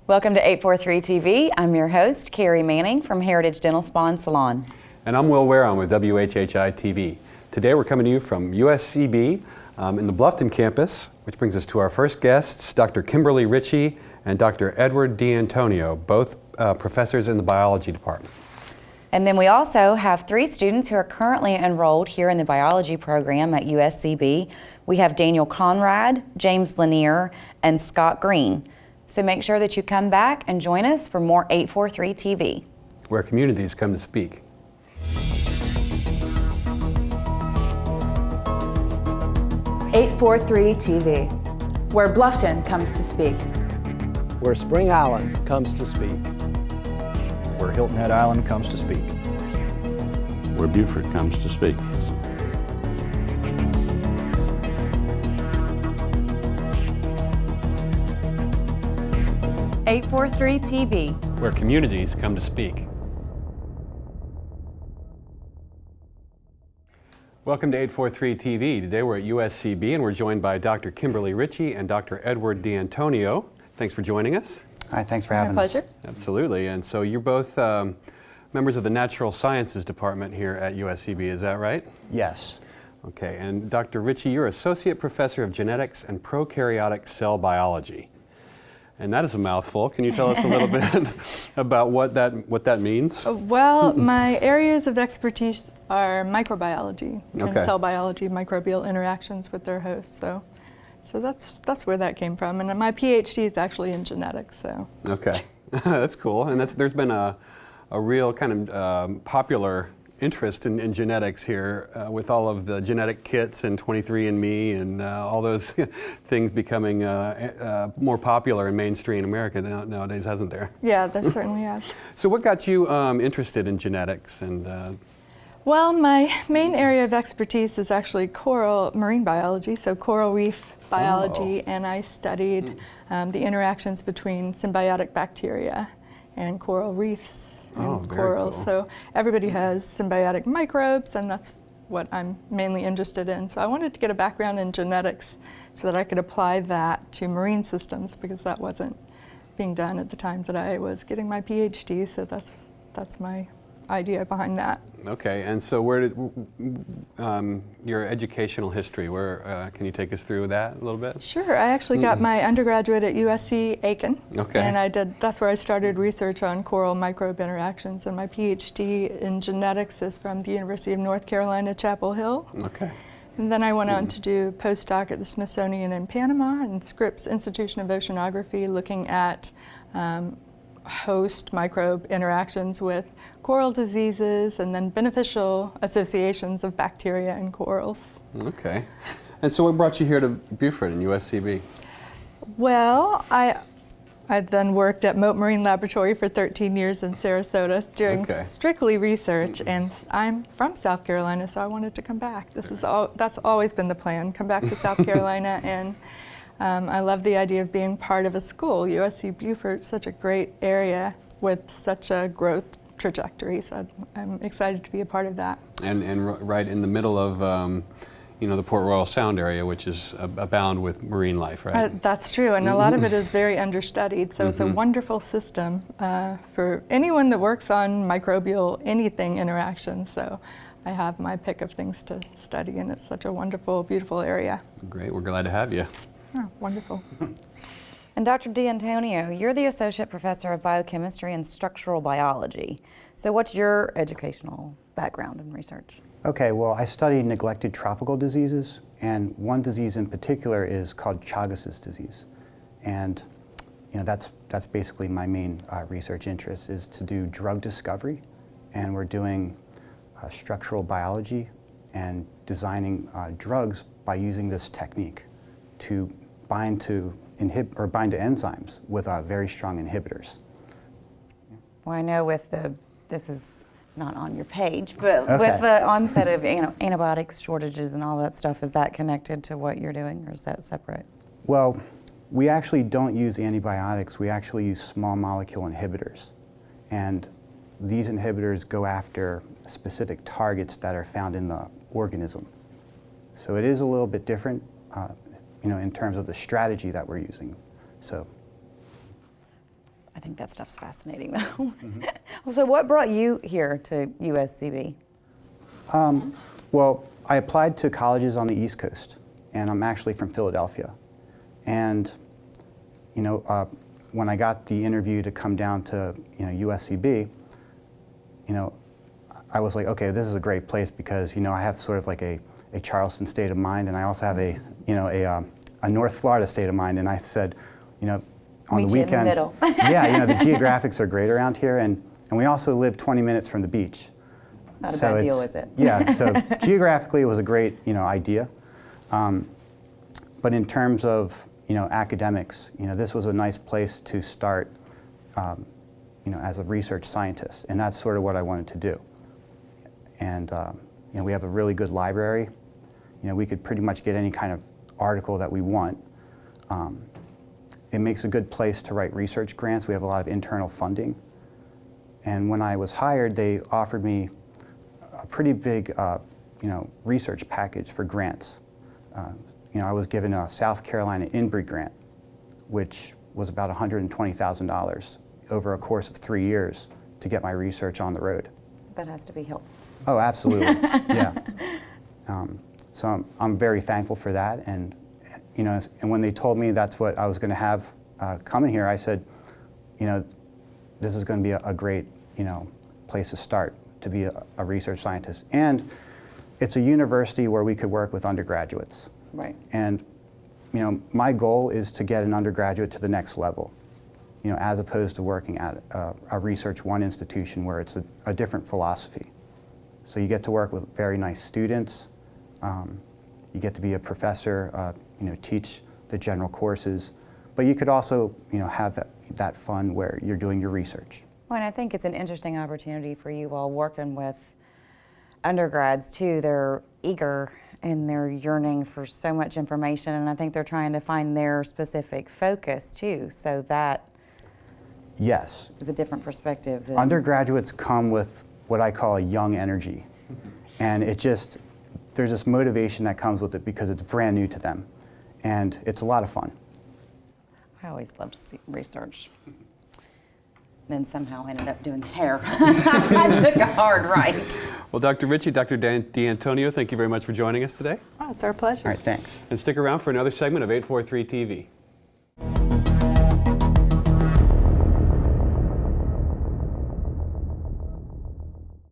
Welcome to 843 TV. I'm your host, Carrie Manning from Heritage Dental Spa and Salon. And I'm Will Ware. I'm with WHHI-TV. Today we're coming to you from USCB in the Bluffton campus, which brings us to our first guests, Dr. Kimberly Ritchie and Dr. Edward D'Antonio, both professors in the biology department. And then we also have 3 students who are currently enrolled here in the biology program at USCB. We have Daniel Conrad, James Lanier, and Scott Green. So make sure that you come back and join us for more 843 TV. Where communities come to speak. (843 TV), where Bluffton comes to speak. Where Spring Island comes to speak. Where Hilton Head Island comes to speak. Where Beaufort comes to speak. (843 TV), where communities come to speak. Welcome to 843 TV. Today we're at USCB and we're joined by Dr. Kimberly Ritchie and Dr. Edward D'Antonio. Thanks for joining us. Hi, thanks for having us. My pleasure. Absolutely. And so you're both members of the Natural Sciences Department here at USCB, is that right? Yes. Okay, and Dr. Ritchie, you're Associate Professor of Genetics and Prokaryotic Cell Biology. And that is a mouthful. Can you tell us a little bit about what that means? Well, my areas of expertise are microbiology and cell biology, microbial interactions with their hosts. So that's where that came from. And my PhD is actually in genetics. So. Okay, that's cool. And there's been a real kind of popular interest in genetics here with all of the genetic kits and 23andMe and all those things becoming more popular in mainstream America nowadays, hasn't there? Yeah, there certainly has. So what got you interested in genetics? And well, my main area of expertise is actually marine biology, so coral reef biology, and I studied the interactions between symbiotic bacteria and coral reefs. And corals. Cool. So everybody has symbiotic microbes, and that's what I'm mainly interested in. So I wanted to get a background in genetics so that I could apply that to marine systems, because that wasn't being done at the time that I was getting my PhD. So that's my idea behind that. Okay, and so where did your educational history, where can you take us through that a little bit? Sure, I actually got my undergraduate at USC Aiken, and that's where I started research on coral microbe interactions, and my PhD in genetics is from the University of North Carolina, Chapel Hill. Okay. And then I went on to do postdoc at the Smithsonian in Panama and Scripps Institution of Oceanography, looking at host microbe interactions with coral diseases and then beneficial associations of bacteria and corals. Okay. And so what brought you here to Beaufort and USCB? Well, I then worked at Mote Marine Laboratory for 13 years in Sarasota doing strictly research, and I'm from South Carolina, so I wanted to come back. That's always been the plan, come back to South Carolina, and I love the idea of being part of a school. USC Beaufort's such a great area with such a growth trajectory, so I'm excited to be a part of that. And right in the middle of the Port Royal Sound area, which is abound with marine life, right? That's true, and a lot of it is very understudied, so it's a wonderful system for anyone that works on microbial anything interactions. So I have my pick of things to study, and it's such a wonderful, beautiful area. Great, we're glad to have you. Oh, wonderful. And Dr. D'Antonio, you're the Associate Professor of Biochemistry and Structural Biology. So what's your educational background and research? Okay, well, I study neglected tropical diseases, and one disease in particular is called Chagas' disease. And that's basically my main research interest, is to do drug discovery, and we're doing structural biology and designing drugs by using this technique to bind to enzymes with very strong inhibitors. Well, I know this is not on your page, but with the onset of antibiotics shortages and all that stuff, is that connected to what you're doing, or is that separate? Well, we actually don't use antibiotics. We actually use small molecule inhibitors. And these inhibitors go after specific targets that are found in the organism. So it is a little bit different in terms of the strategy that we're using. So I think that stuff's fascinating though. So what brought you here to USCB? Well, I applied to colleges on the East Coast, and I'm actually from Philadelphia. And when I got the interview to come down to USCB, I was like, okay, this is a great place because I have sort of like a Charleston state of mind, and I also have a North Florida state of mind. And I said, on Meet the you in the weekends, middle. yeah, the geographics are great around here, and we also live 20 minutes from the beach. Not a bad deal, is it? Yeah, so geographically it was a great idea, but in terms of academics, this was a nice place to start, as a research scientist, and that's sort of what I wanted to do. And we have a really good library. We could pretty much get any kind of article that we want. It makes a good place to write research grants. We have a lot of internal funding. And when I was hired, they offered me a pretty big research package for grants. I was given a South Carolina INBRE grant, which was about $120,000 over a course of 3 years to get my research on the road. That has to be helpful. Oh, absolutely, yeah. So I'm very thankful for that, and and when they told me that's what I was going to have coming here, I said, this is going to be a great place to start to be a research scientist, and it's a university where we could work with undergraduates. Right. And my goal is to get an undergraduate to the next level, as opposed to working at a Research One institution where it's a different philosophy. So you get to work with very nice students. You get to be a professor, teach the general courses, but you could also, have that fun where you're doing your research. Well, and I think it's an interesting opportunity for you all working with undergrads too. They're eager and they're yearning for so much information, and I think they're trying to find their specific focus too. So that Yes. is a different perspective. Undergraduates come with what I call a young energy, and there's this motivation that comes with it because it's brand new to them, and it's a lot of fun. I always loved research. Then somehow ended up doing hair. I took a hard right. Well, Dr. Ritchie, Dr. D'Antonio, thank you very much for joining us today. Oh, it's our pleasure. All right, thanks. And stick around for another segment of 843 TV.